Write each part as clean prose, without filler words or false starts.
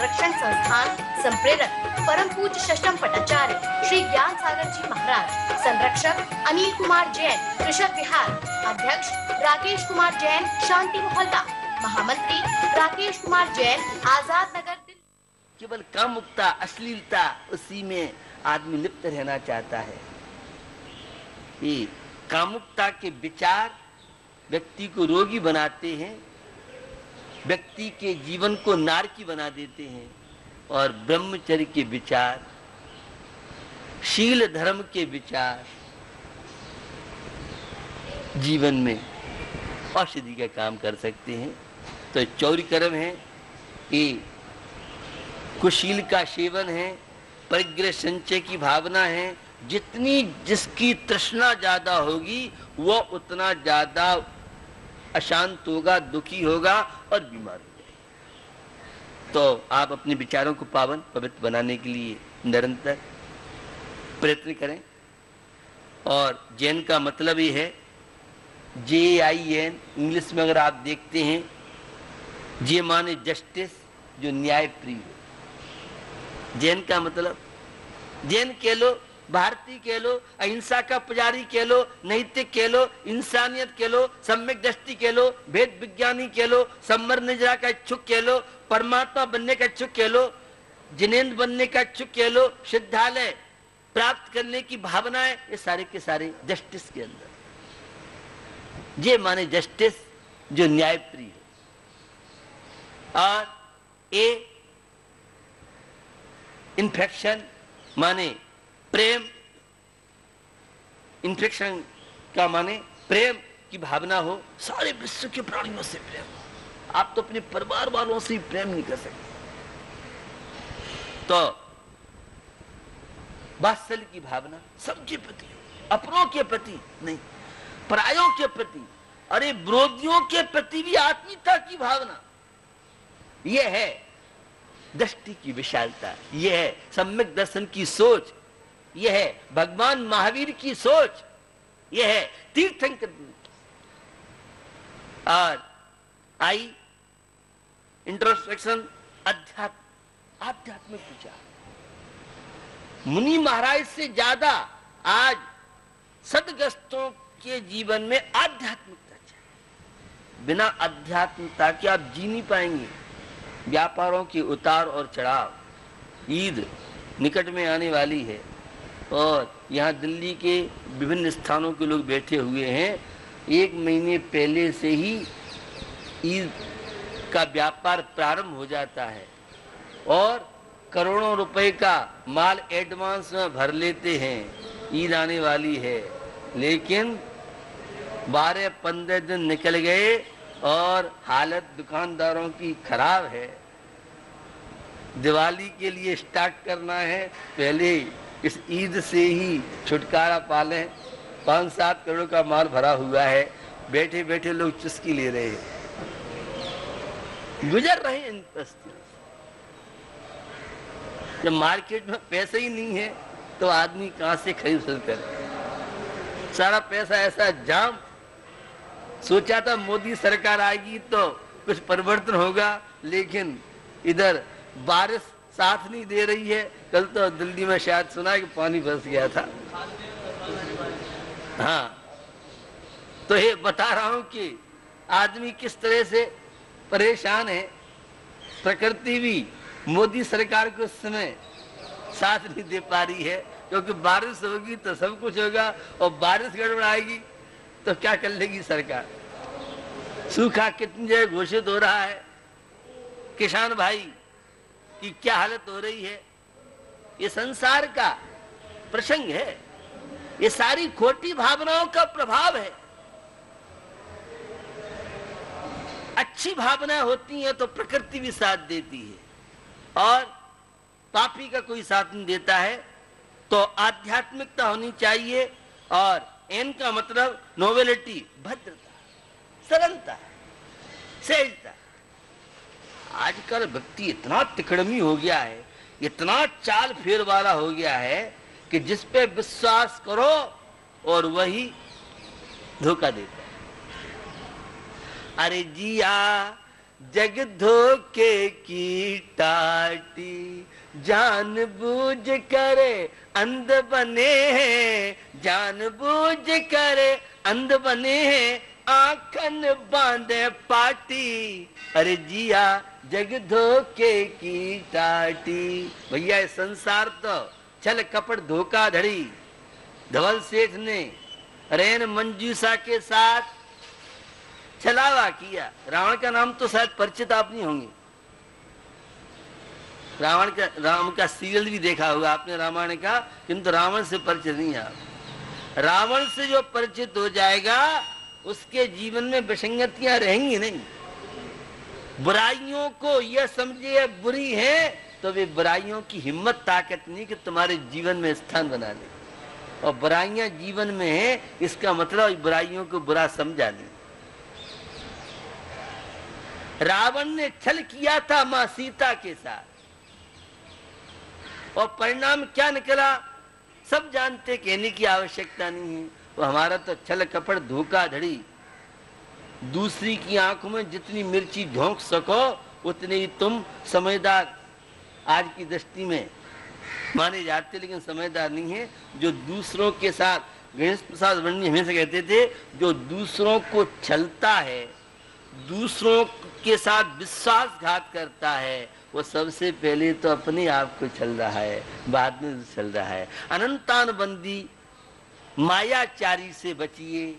संरक्षण संस्थान संप्रेरक परम पूज्य षष्ठम पटाचार्य श्री ज्ञान सागर जी महाराज, संरक्षक अनिल कुमार जैन कृषक विहार, अध्यक्ष राकेश कुमार जैन शांति मोहल्ला, महामंत्री राकेश कुमार जैन आजाद नगर दिल्ली। केवल कामुकता, अश्लीलता, उसी में आदमी लिप्त रहना चाहता है। ये कामुकता के विचार व्यक्ति को रोगी बनाते हैं, व्यक्ति के जीवन को नारकी बना देते हैं, और ब्रह्मचर्य के विचार, शील धर्म के विचार जीवन में औषधि का काम कर सकते हैं। तो चौरी कर्म है, ये कुशील का सेवन है, परिग्रह संचय की भावना है। जितनी जिसकी तृष्णा ज्यादा होगी वो उतना ज्यादा अशांत होगा, दुखी होगा और बीमार हो जाएगा। तो आप अपने विचारों को पावन पवित्र बनाने के लिए निरंतर प्रयत्न करें। और जैन का मतलब ही है JIN, इंग्लिश में अगर आप देखते हैं, जे माने जस्टिस, जो न्याय प्रिय हो। जैन का मतलब, जैन कह लो, भारतीय कह लो, अहिंसा का पुजारी कह लो, नैतिक कह लो, इंसानियत कह लो, सम्यक दृष्टि कह लो, वेद विज्ञानी कह लो, सम्मर निजरा का इच्छुक कह लो, परमात्मा बनने का इच्छुक कह लो, जिनेंद्र बनने का इच्छुक कह लो, सिद्धालय प्राप्त करने की भावना है, ये सारे के सारे जस्टिस के अंदर। ये माने जस्टिस, जो न्याय प्रिय है। और ए इन्फेक्शन माने प्रेम, इन्फेक्शन का माने प्रेम की भावना हो, सारे विश्व के प्राणियों से प्रेम हो। आप तो अपने परिवार वालों से प्रेम नहीं कर सकते। तो वात्सल्य की भावना सबके प्रति, अपनों के प्रति नहीं, परायों के प्रति, अरे विरोधियों के प्रति भी आत्मीयता की भावना। यह है दृष्टि की विशालता, यह है सम्यक दर्शन की सोच, यह है भगवान महावीर की सोच, यह है तीर्थंकर। और आई इंट्रोस्पेक्शन, आध्यात्मिक विचार। मुनि महाराज से ज्यादा आज सदग्रस्तों के जीवन में आध्यात्मिकता चाहिए। बिना आध्यात्मिकता के आप जी नहीं पाएंगे। व्यापारों के उतार और चढ़ाव। ईद निकट में आने वाली है और यहाँ दिल्ली के विभिन्न स्थानों के लोग बैठे हुए हैं। 1 महीने पहले से ही ईद का व्यापार प्रारंभ हो जाता है और करोड़ों रुपए का माल एडवांस में भर लेते हैं। ईद आने वाली है, लेकिन 12-15 दिन निकल गए और हालत दुकानदारों की खराब है। दिवाली के लिए स्टार्ट करना है, पहले इस ईद से ही छुटकारा पालें। 5-7 करोड़ का माल भरा हुआ है, बैठे बैठे लोग चुस्की ले रहे हैं, गुजर रहे हैं इन परिस्थितियों। जब मार्केट में पैसे ही नहीं है तो आदमी कहां से खरीद करे। सारा पैसा ऐसा जाम। सोचा था मोदी सरकार आएगी तो कुछ परिवर्तन होगा, लेकिन इधर बारिश साथ नहीं दे रही है। कल तो दिल्ली में शायद सुना कि पानी बरस गया था। हाँ, तो ये बता रहा हूं कि आदमी किस तरह से परेशान है। प्रकृति भी मोदी सरकार को उस समय साथ नहीं दे पा रही है, क्योंकि बारिश होगी तो सब कुछ होगा और बारिश गड़बड़ाएगी तो क्या कर लेगी सरकार। सूखा कितनी जगह घोषित हो रहा है, किसान भाई की क्या हालत हो रही है। ये संसार का प्रसंग है, ये सारी खोटी भावनाओं का प्रभाव है। अच्छी भावनाएं होती हैं तो प्रकृति भी साथ देती है, और पापी का कोई साथ नहीं देता है। तो आध्यात्मिकता होनी चाहिए। और एन का मतलब नोवेलिटी, भद्रता, सरलता, सहजता। आजकल व्यक्ति इतना तिकड़मी हो गया है, इतना चाल फेर वाला हो गया है कि जिस पे विश्वास करो और वही धोखा देता है। अरे जिया जग धोखे की टाटी, जानबूझ करे अंध बने हैं, जानबूझ करे अंध बने हैं, आंखन बांधे पाटी। अरे जिया जग धोखे की टाटी। भैया ये संसार तो छल कपट धोखाधड़ी धवल सेठ ने रेन मंजूषा के साथ छलावा किया। रावण का नाम तो शायद परिचित आप नहीं होंगे। राम का सीरियल भी देखा होगा आपने रामायण का, किंतु रावण से परिचित नहीं आप। रावण से जो परिचित हो जाएगा उसके जीवन में विसंगतियां रहेंगी नहीं। बुराइयों को यह समझे बुरी है तो वे बुराइयों की हिम्मत ताकत नहीं कि तुम्हारे जीवन में स्थान बना ले। और बुराइयां जीवन में है इसका मतलब बुराइयों को बुरा समझा नहीं। रावण ने छल किया था मां सीता के साथ और परिणाम क्या निकला सब जानते, कहने की आवश्यकता नहीं है। तो हमारा तो छल कपट धोखाधड़ी, दूसरी की आंखों में जितनी मिर्ची झोंक सको उतने ही तुम समझदार आज की दृष्टि में माने जाते, लेकिन समझदार नहीं है। जो दूसरों के साथ, गणेश प्रसाद वर्णी हमेशा कहते थे, जो दूसरों को छलता है, दूसरों के साथ विश्वासघात करता है, वो सबसे पहले तो अपने आप को छल रहा है, बाद में छल रहा है। अनंतान बंदी मायाचारी से बचिए।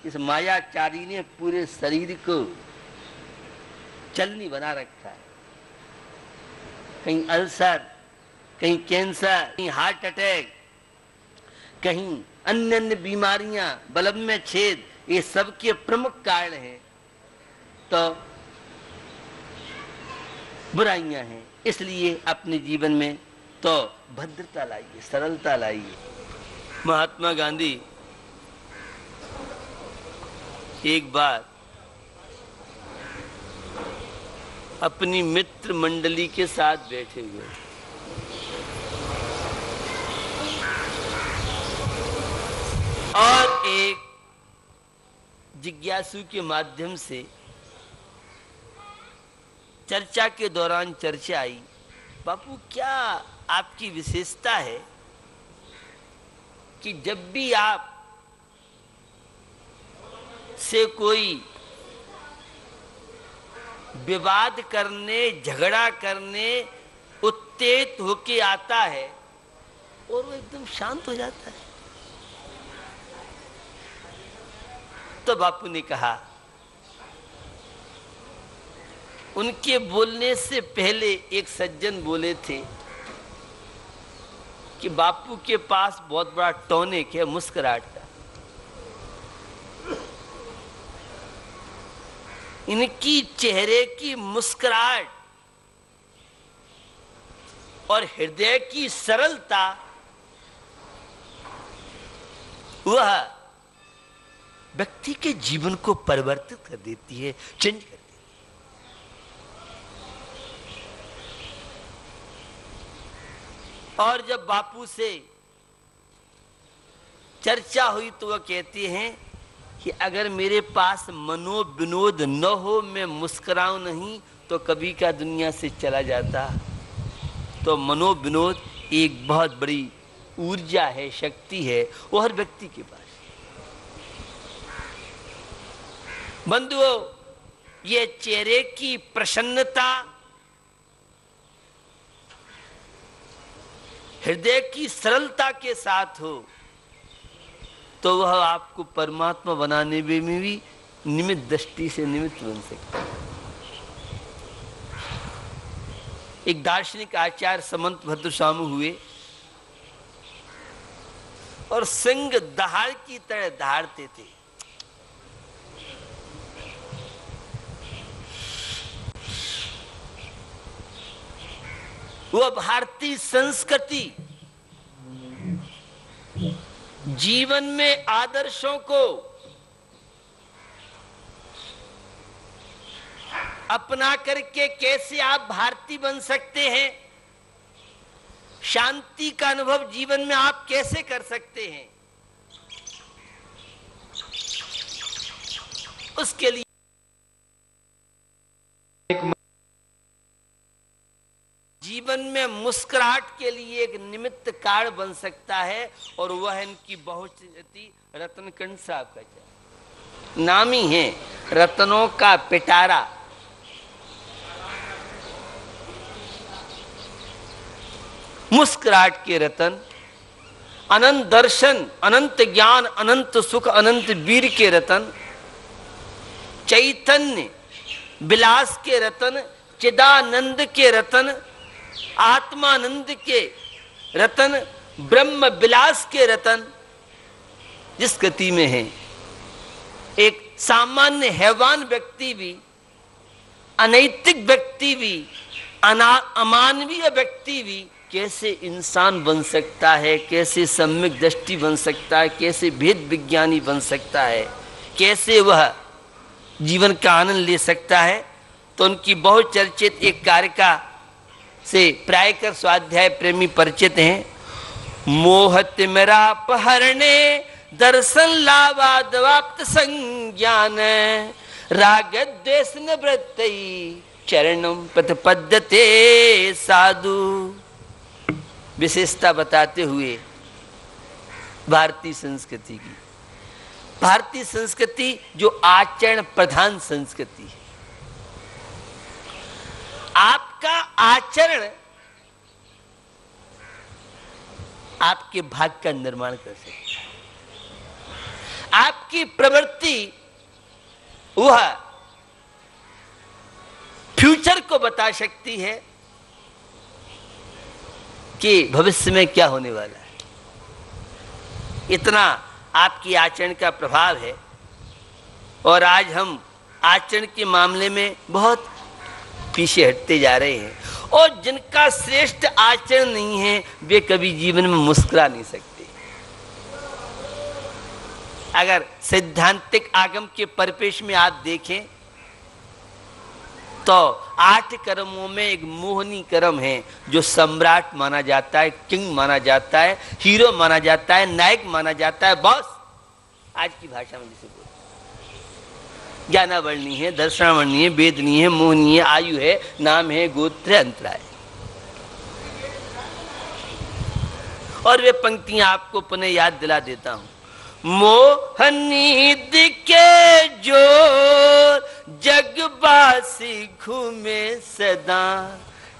इस मायाचारी ने पूरे शरीर को चलनी बना रखा है। कहीं अल्सर, कहीं कैंसर, कहीं हार्ट अटैक, कहीं अन्य अन्य बीमारियां, बल्ब में छेद, ये सब के प्रमुख कारण हैं तो बुराइयां हैं। इसलिए अपने जीवन में तो भद्रता लाइए, सरलता लाइए। महात्मा गांधी एक बार अपनी मित्र मंडली के साथ बैठे हुए और एक जिज्ञासु के माध्यम से चर्चा के दौरान चर्चा आई, बापू क्या आपकी विशेषता है कि जब भी आप से कोई विवाद करने, झगड़ा करने उत्तेजित होके आता है और वो एकदम शांत हो जाता है। तो बापू ने कहा, उनके बोलने से पहले एक सज्जन बोले थे कि बापू के पास बहुत बड़ा टॉनिक है मुस्कुराहट का। इनकी चेहरे की मुस्कुराहट और हृदय की सरलता वह व्यक्ति के जीवन को परिवर्तित कर देती है, चेंज कर देती है। और जब बापू से चर्चा हुई तो वह कहते हैं कि अगर मेरे पास मनोविनोद न हो, मैं मुस्कुराऊं नहीं तो कभी का दुनिया से चला जाता। तो मनोविनोद एक बहुत बड़ी ऊर्जा है, शक्ति है, वो हर व्यक्ति के पास। बंधुओं, ये चेहरे की प्रसन्नता, हृदय की सरलता के साथ हो तो वह आपको परमात्मा बनाने में भी निमित्त दृष्टि से निमित्त बन सकता है। एक दार्शनिक आचार्य समंत भद्रस्वामी हुए और सिंह दहाड़ की तरह दहाड़ते थे। वह भारतीय संस्कृति, जीवन में आदर्शों को अपना करके कैसे आप भारतीय बन सकते हैं, शांति का अनुभव जीवन में आप कैसे कर सकते हैं, उसके लिए जीवन में मुस्कुराहट के लिए एक निमित्त कारण बन सकता है, और वह इनकी बहुचर्चित रत्नकंठ साहब का नाम ही है, रत्नों का पिटारा। मुस्कुराहट के रतन, अनंत दर्शन, अनंत ज्ञान, अनंत सुख, अनंत वीर के रतन, चैतन्य विलास के रतन, चिदानंद के रतन, आत्मानंद के रतन, ब्रह्म विलास के रतन जिस गति में है, एक सामान्य हैवान व्यक्ति भी, अनैतिक व्यक्ति भी, अमानवीय व्यक्ति भी कैसे इंसान बन सकता है, कैसे सम्यक दृष्टि बन सकता है, कैसे भेद विज्ञानी बन सकता है, कैसे वह जीवन का आनंद ले सकता है। तो उनकी बहुत चर्चित एक कारिका से प्रायकर स्वाध्याय प्रेमी परिचित हैं। मोहत मेरा पहरणे दर्शन लावा दवाप्त संज्ञान, राग द्वेष निवृत्ति चरणम पथ पद्यते साधु। विशेषता बताते हुए भारतीय संस्कृति की, भारतीय संस्कृति जो आचरण प्रधान संस्कृति है, आपका आचरण आपके भाग्य का निर्माण कर सकता है। आपकी प्रवृत्ति वह फ्यूचर को बता सकती है कि भविष्य में क्या होने वाला है। इतना आपकी आचरण का प्रभाव है। और आज हम आचरण के मामले में बहुत पीछे हटते जा रहे हैं, और जिनका श्रेष्ठ आचरण नहीं है वे कभी जीवन में मुस्कुरा नहीं सकते। अगर सैद्धांतिक आगम के परिपेक्ष में आप देखें तो 8 कर्मों में एक मोहनी कर्म है जो सम्राट माना जाता है, किंग माना जाता है, हीरो माना जाता है, नायक माना जाता है, बॉस। आज की भाषा में जिसे बोलते ज्ञानावर्णी है, दर्शनावर्णी है, वेदनी है, मोहनी है, आयु है, नाम है, गोत्र है, अंतरा है। और वे पंक्तियां आपको पुनः याद दिला देता हूं। मोहनी दिखे जो जगबासी घूमे सदा,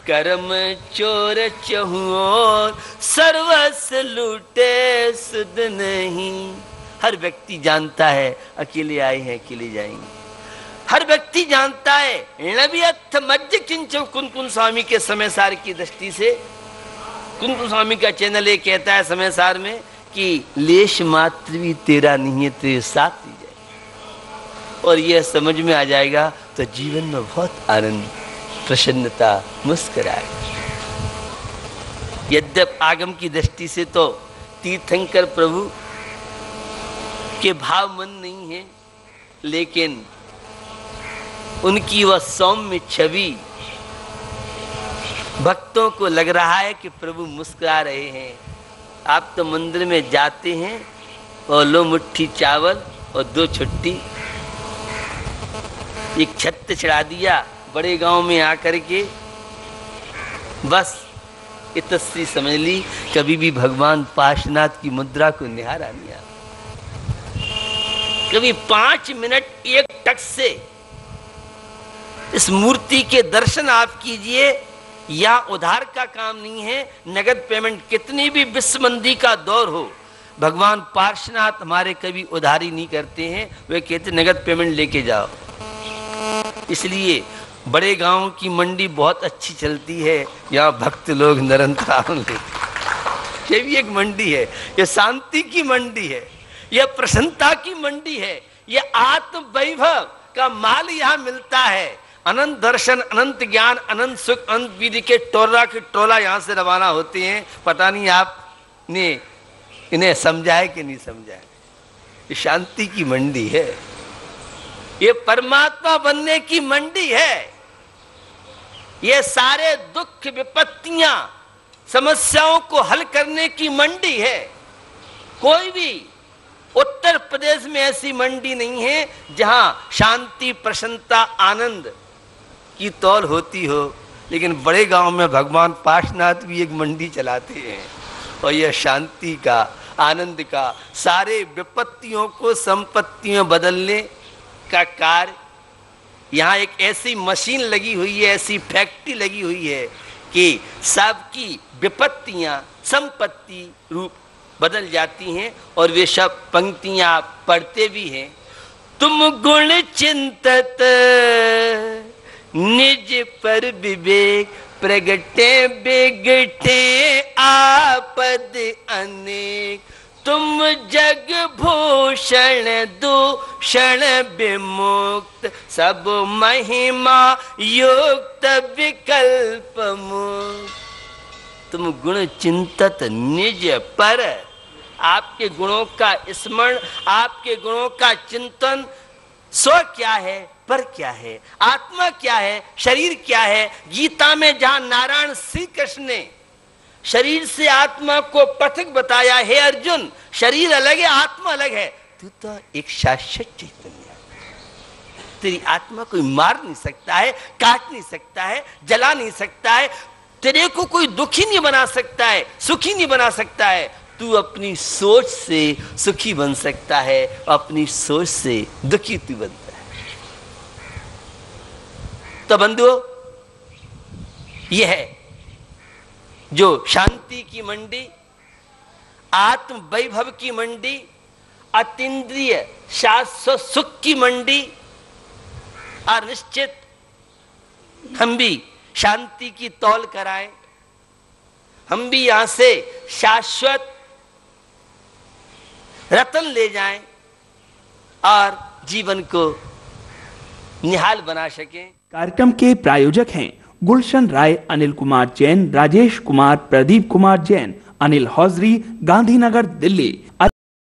कर्म चोर चहुओर सर्वस्व लूटे सुध नहीं। हर व्यक्ति जानता है अकेले आए हैं अकेले जाएंगे। हर व्यक्ति जानता है नबियथ मज्ज किंचव कुनकुन स्वामी के समय सार की दृष्टि से। कुनकुन स्वामी का चैनल ये कहता है समय सार में कि लेश मात्र भी तेरा नहीं है, तेरे साथ ही जाए। और यह समझ में आ जाएगा तो जीवन में बहुत आनंद, प्रसन्नता, मुस्कुराहट। यद्यप आगम की दृष्टि से तो तीर्थंकर प्रभु के भाव मन नहीं है, लेकिन उनकी वह सौम्य छवि भक्तों को लग रहा है कि प्रभु मुस्कुरा रहे हैं। आप तो मंदिर में जाते हैं और लो मुट्ठी चावल और 2 छुट्टी, एक छत्त चढ़ा दिया बड़े गांव में आकर के, बस इतनी समझ ली। कभी भी भगवान पार्श्वनाथ की मुद्रा को निहारा नहीं आता। कभी 5 मिनट एक टक से इस मूर्ति के दर्शन आप कीजिए। या उधार का काम नहीं है, नगद पेमेंट। कितनी भी विश्व मंदी का दौर हो, भगवान पार्श्वनाथ हमारे कभी उधारी नहीं करते हैं। वे कहते नगद पेमेंट लेके जाओ। इसलिए बड़े गांव की मंडी बहुत अच्छी चलती है, यहाँ भक्त लोग निरंतर लेते। ये भी एक मंडी है, ये शांति की मंडी है, यह प्रसन्नता की मंडी है, यह आत्म वैभव का माल यहाँ मिलता है। अनंत दर्शन, अनंत ज्ञान, अनंत सुख, अनंत विधि के टोला यहाँ से रवाना होते हैं। पता नहीं आपने इन्हें समझा है कि नहीं समझा है। ये शांति की मंडी है, ये परमात्मा बनने की मंडी है। ये सारे दुख विपत्तियां, समस्याओं को हल करने की मंडी है। कोई भी उत्तर प्रदेश में ऐसी मंडी नहीं है जहां शांति, प्रसन्नता, आनंद की तौल होती हो, लेकिन बड़े गांव में भगवान पार्श्वनाथ भी एक मंडी चलाते हैं और यह शांति का, आनंद का, सारे विपत्तियों को संपत्तियों बदलने का कार्य। यहाँ एक ऐसी मशीन लगी हुई है, ऐसी फैक्ट्री लगी हुई है कि सबकी विपत्तियां संपत्ति रूप बदल जाती हैं। और वे सब पंक्तियां पढ़ते भी हैं। तुम गुण चिंतत निज पर विवेक, प्रगटे बिगटे आपद अनेक। तुम जग भूषण दूषण विमुक्त, सब महिमा युक्त विकल्प मुक्त। तुम गुण चिंतत निज पर, आपके गुणों का स्मरण, आपके गुणों का चिंतन। स्व क्या है, पर क्या है, आत्मा क्या है, शरीर क्या है। गीता में जहां नारायण श्री कृष्ण ने शरीर से आत्मा को पृथक बताया, हे अर्जुन शरीर अलग है, आत्मा अलग है। तू तो एक शाश्वत चैतन्य है, तेरी आत्मा कोई मार नहीं सकता है, काट नहीं सकता है, जला नहीं सकता है, तेरे को कोई दुखी नहीं बना सकता है, सुखी नहीं बना सकता है। तू अपनी सोच से सुखी बन सकता है, अपनी सोच से दुखी तू बनता है। तो बंधुओं, यह है जो शांति की मंडी, आत्म वैभव की मंडी, अतीन्द्रिय शाश्वत सुख की मंडी। और निश्चित हम भी शांति की तौल कराएं, हम भी यहां से शाश्वत रतन ले जाएं और जीवन को निहाल बना सकें। कार्यक्रम के प्रायोजक हैं गुलशन राय, अनिल कुमार जैन, राजेश कुमार, प्रदीप कुमार जैन, अनिल हौजरी, गांधीनगर, दिल्ली।